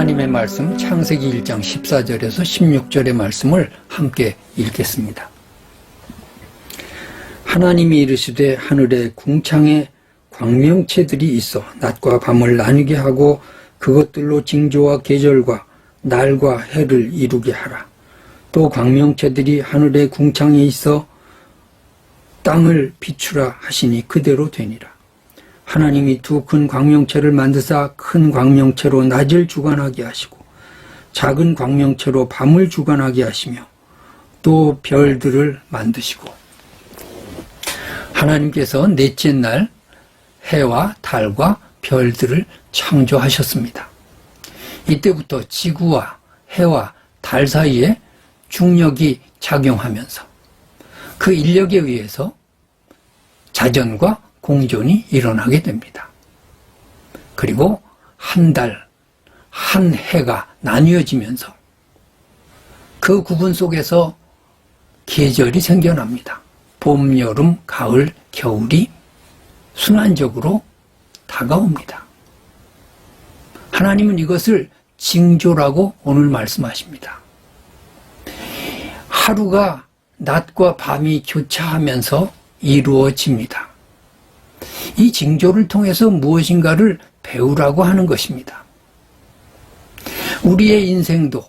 하나님의 말씀 창세기 1장 14절에서 16절의 말씀을 함께 읽겠습니다. 하나님이 이르시되 하늘에 궁창에 광명체들이 있어 낮과 밤을 나누게 하고 그것들로 징조와 계절과 날과 해를 이루게 하라. 또 광명체들이 하늘의 궁창에 있어 땅을 비추라 하시니 그대로 되니라. 하나님이 두 큰 광명체를 만드사 큰 광명체로 낮을 주관하게 하시고 작은 광명체로 밤을 주관하게 하시며 또 별들을 만드시고 하나님께서 넷째 날 해와 달과 별들을 창조하셨습니다. 이때부터 지구와 해와 달 사이에 중력이 작용하면서 그 인력에 의해서 자전과 공존이 일어나게 됩니다. 그리고 한 달, 한 해가 나뉘어지면서 그 구분 속에서 계절이 생겨납니다. 봄, 여름, 가을, 겨울이 순환적으로 다가옵니다. 하나님은 이것을 징조라고 오늘 말씀하십니다. 하루가 낮과 밤이 교차하면서 이루어집니다. 이 징조를 통해서 무엇인가를 배우라고 하는 것입니다. 우리의 인생도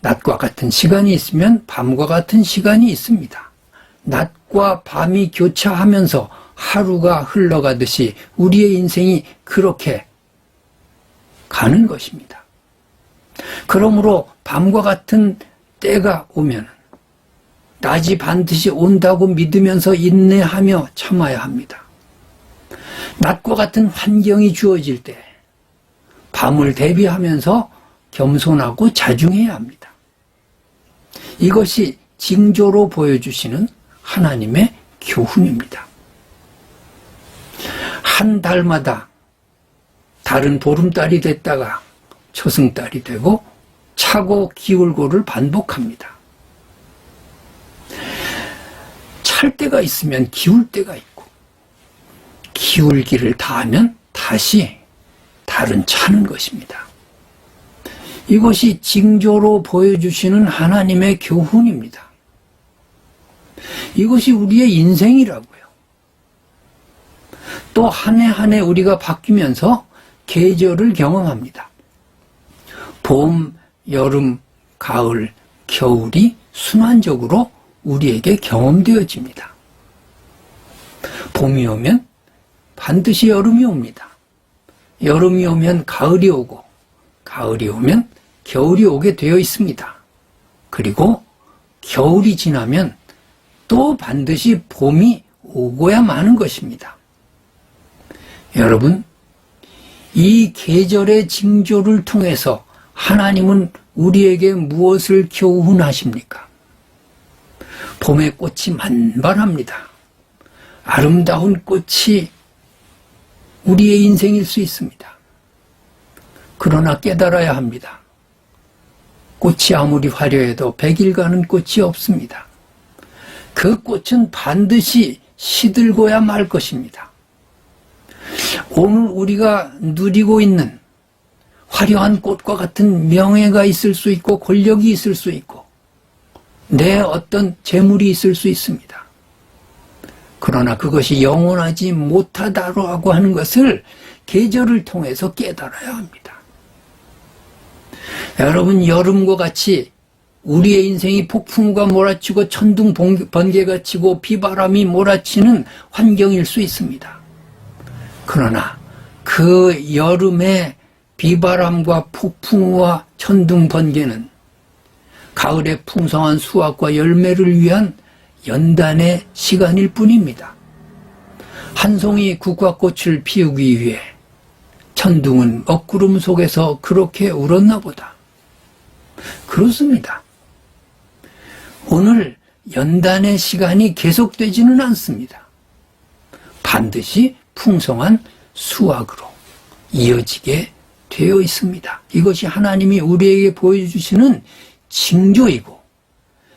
낮과 같은 시간이 있으면 밤과 같은 시간이 있습니다. 낮과 밤이 교차하면서 하루가 흘러가듯이 우리의 인생이 그렇게 가는 것입니다. 그러므로 밤과 같은 때가 오면 낮이 반드시 온다고 믿으면서 인내하며 참아야 합니다. 낮과 같은 환경이 주어질 때 밤을 대비하면서 겸손하고 자중해야 합니다. 이것이 징조로 보여주시는 하나님의 교훈입니다. 한 달마다 달은 보름달이 됐다가 초승달이 되고 차고 기울고를 반복합니다. 찰 때가 있으면 기울 때가 있고 기울기를 다하면 다시 달은 차는 것입니다. 이것이 징조로 보여주시는 하나님의 교훈입니다. 이것이 우리의 인생이라고요. 또 한 해 한 해 우리가 바뀌면서 계절을 경험합니다. 봄, 여름, 가을, 겨울이 순환적으로 우리에게 경험되어집니다. 봄이 오면 반드시 여름이 옵니다. 여름이 오면 가을이 오고 가을이 오면 겨울이 오게 되어 있습니다. 그리고 겨울이 지나면 또 반드시 봄이 오고야 마는 것입니다. 여러분, 이 계절의 징조를 통해서 하나님은 우리에게 무엇을 교훈하십니까? 봄의 꽃이 만발합니다. 아름다운 꽃이 우리의 인생일 수 있습니다. 그러나 깨달아야 합니다. 꽃이 아무리 화려해도 100일 가는 꽃이 없습니다. 그 꽃은 반드시 시들고야 말 것입니다. 오늘 우리가 누리고 있는 화려한 꽃과 같은 명예가 있을 수 있고 권력이 있을 수 있고 내 어떤 재물이 있을 수 있습니다. 그러나 그것이 영원하지 못하다라고 하는 것을 계절을 통해서 깨달아야 합니다. 여러분, 여름과 같이 우리의 인생이 폭풍우가 몰아치고 천둥 번개가 치고 비바람이 몰아치는 환경일 수 있습니다. 그러나 그 여름의 비바람과 폭풍우와 천둥 번개는 가을의 풍성한 수확과 열매를 위한 연단의 시간일 뿐입니다. 한 송이 국화꽃을 피우기 위해 천둥은 먹구름 속에서 그렇게 울었나 보다. 그렇습니다. 오늘 연단의 시간이 계속되지는 않습니다. 반드시 풍성한 수확으로 이어지게 되어 있습니다. 이것이 하나님이 우리에게 보여주시는 징조이고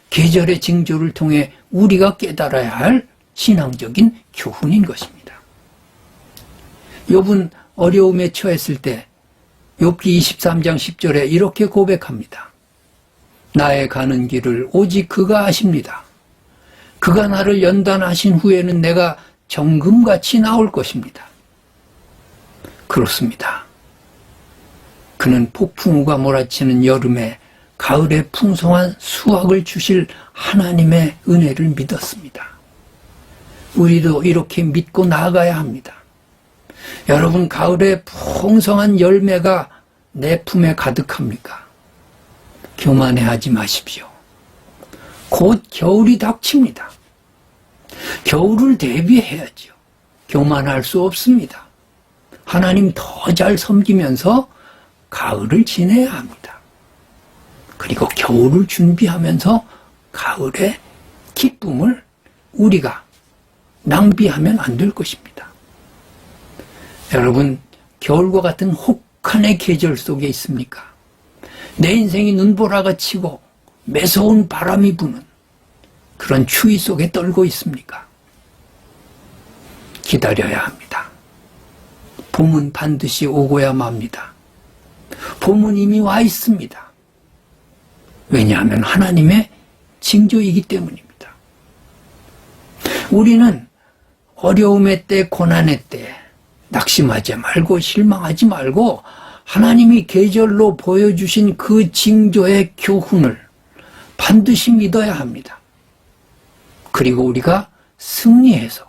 계절의 징조를 통해 우리가 깨달아야 할 신앙적인 교훈인 것입니다. 욥은 어려움에 처했을 때 욥기 23장 10절에 이렇게 고백합니다. 나의 가는 길을 오직 그가 아십니다. 그가 나를 연단하신 후에는 내가 정금같이 나올 것입니다. 그렇습니다. 그는 폭풍우가 몰아치는 여름에 가을에 풍성한 수확을 주실 하나님의 은혜를 믿었습니다. 우리도 이렇게 믿고 나아가야 합니다. 여러분, 가을에 풍성한 열매가 내 품에 가득합니까? 교만해하지 마십시오. 곧 겨울이 닥칩니다. 겨울을 대비해야죠. 교만할 수 없습니다. 하나님 더 잘 섬기면서 가을을 지내야 합니다. 그리고 겨울을 준비하면서 가을의 기쁨을 우리가 낭비하면 안 될 것입니다. 여러분, 겨울과 같은 혹한의 계절 속에 있습니까? 내 인생이 눈보라가 치고 매서운 바람이 부는 그런 추위 속에 떨고 있습니까? 기다려야 합니다. 봄은 반드시 오고야 맙니다. 봄은 이미 와 있습니다. 왜냐하면 하나님의 징조이기 때문입니다. 우리는 어려움의 때, 고난의 때 낙심하지 말고 실망하지 말고 하나님이 계절로 보여주신 그 징조의 교훈을 반드시 믿어야 합니다. 그리고 우리가 승리해서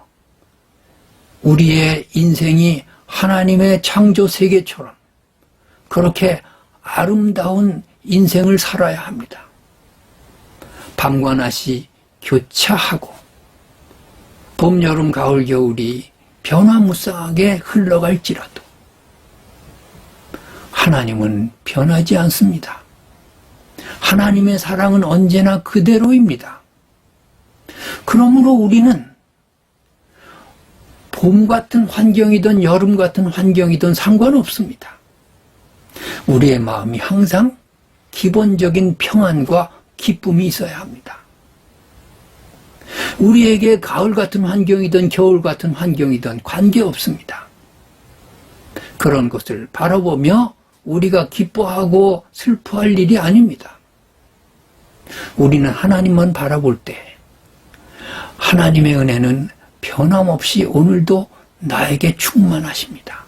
우리의 인생이 하나님의 창조 세계처럼 그렇게 아름다운 인생을 살아야 합니다. 밤과 낮이 교차하고 봄, 여름, 가을, 겨울이 변화무쌍하게 흘러갈지라도 하나님은 변하지 않습니다. 하나님의 사랑은 언제나 그대로입니다. 그러므로 우리는 봄 같은 환경이든 여름 같은 환경이든 상관없습니다. 우리의 마음이 항상 기본적인 평안과 기쁨이 있어야 합니다. 우리에게 가을 같은 환경이든 겨울 같은 환경이든 관계없습니다. 그런 것을 바라보며 우리가 기뻐하고 슬퍼할 일이 아닙니다. 우리는 하나님만 바라볼 때 하나님의 은혜는 변함없이 오늘도 나에게 충만하십니다.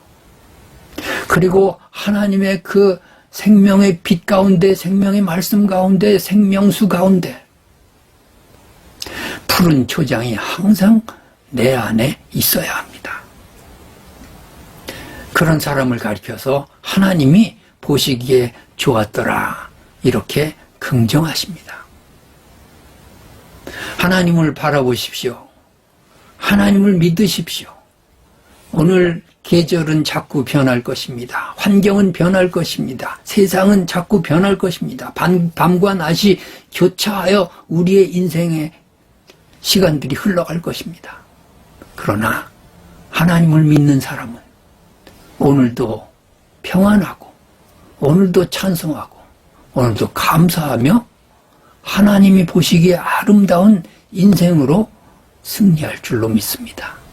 그리고 하나님의 그 생명의 빛 가운데, 생명의 말씀 가운데, 생명수 가운데 푸른 초장이 항상 내 안에 있어야 합니다. 그런 사람을 가리켜서 하나님이 보시기에 좋았더라 이렇게 긍정하십니다. 하나님을 바라보십시오. 하나님을 믿으십시오. 오늘 계절은 자꾸 변할 것입니다. 환경은 변할 것입니다. 세상은 자꾸 변할 것입니다. 밤과 낮이 교차하여 우리의 인생의 시간들이 흘러갈 것입니다. 그러나 하나님을 믿는 사람은 오늘도 평안하고 오늘도 찬송하고 오늘도 감사하며 하나님이 보시기에 아름다운 인생으로 승리할 줄로 믿습니다.